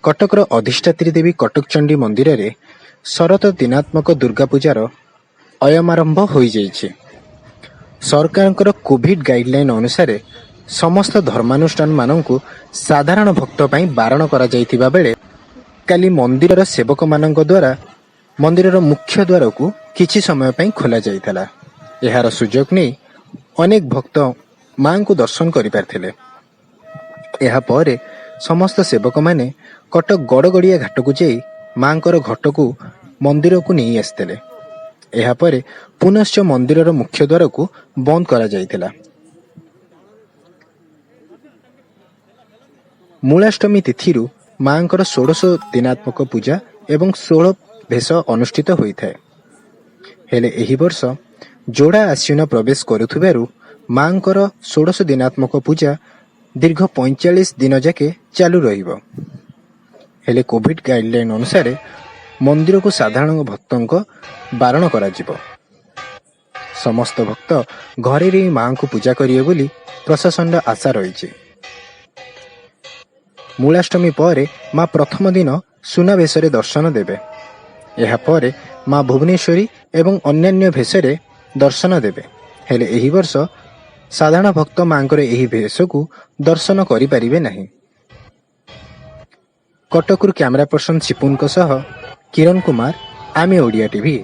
କଟକର ଅଧିଷ୍ଠାତ୍ରୀ ଦେବୀ କଟକଚଣ୍ଡୀ ମନ୍ଦିରରେ ଶରତ ଦିନାତ୍ମକ ଦୁର୍ଗା ପୂଜାର ଅୟମାରମ୍ଭ ହୋଇଯାଇଛି। ସରକାରଙ୍କର କୋଭିଡ ଗାଇଡଲାଇନ ଅନୁସାରେ ସମସ୍ତ ଧର୍ମାନୁଷ୍ଠାନମାନଙ୍କୁ ସାଧାରଣ ଭକ୍ତ ପାଇଁ ବାରଣ କରାଯାଇଥିବା ବେଳେ କାଲି ମନ୍ଦିରର ସେବକମାନଙ୍କ ଦ୍ୱାରା ମନ୍ଦିରର ମୁଖ୍ୟ ଦ୍ୱାରକୁ କିଛି ସମୟ ପାଇଁ ଖୋଲାଯାଇଥିଲା। ଏହାର ସୁଯୋଗ ନେଇ ଅନେକ ଭକ୍ତ ମାଙ୍କୁ ଦର୍ଶନ କରିପାରିଥିଲେ। ଏହାପରେ ସମସ୍ତ ସେବକମାନେ କଟକ ଗଡ଼ଗଡ଼ିଆ ଘାଟକୁ ଯାଇ ମାଙ୍କର ଘଟକୁ ମନ୍ଦିରକୁ ନେଇ ଆସିଥିଲେ। ଏହାପରେ ପୁନଶ୍ଚ ମନ୍ଦିରର ମୁଖ୍ୟ ଦ୍ୱାରକୁ ବନ୍ଦ କରାଯାଇଥିଲା। ମୂଳାଷ୍ଟମୀ ତିଥିରୁ ମାଙ୍କର 16 ଦିନାତ୍ମକ ପୂଜା ଏବଂ 16 ଭେଷ ଅନୁଷ୍ଠିତ ହୋଇଥାଏ। ହେଲେ ଏହି ବର୍ଷ ଯୋଡ଼ା ଆଶ୍ୱିନ ପ୍ରବେଶ କରୁଥିବାରୁ ମାଙ୍କର 16 ଦିନାତ୍ମକ ପୂଜା ଦୀର୍ଘ 45 ଦିନ ଯାକେ ଚାଲୁ ରହିବ। ହେଲେ କୋଭିଡ ଗାଇଡଲାଇନ ଅନୁସାରେ ମନ୍ଦିରକୁ ସାଧାରଣ ଭକ୍ତଙ୍କ ବାରଣ କରାଯିବ। ସମସ୍ତ ଭକ୍ତ ଘରେ ରହି ମାଙ୍କୁ ପୂଜା କରିବେ ବୋଲି ପ୍ରଶାସନର ଆଶା ରହିଛି। ମୂଳାଷ୍ଟମୀ ପରେ ମା ପ୍ରଥମ ଦିନ ସୁନାବେଶରେ ଦର୍ଶନ ଦେବେ। ଏହାପରେ ମା ଭୁବନେଶ୍ୱରୀ ଏବଂ ଅନ୍ୟାନ୍ୟ ଭେଷରେ ଦର୍ଶନ ଦେବେ। ହେଲେ ଏହି ବର୍ଷ ସାଧାରଣ ଭକ୍ତ ମାଙ୍କର ଏହି ଭେଷକୁ ଦର୍ଶନ କରିପାରିବେ ନାହିଁ। କଟକରୁ କ୍ୟାମେରା ପର୍ସନ ସିପୁନଙ୍କ ସହ କିରଣ କୁମାର, ଆମେ ଓଡ଼ିଆ ଟିଭି।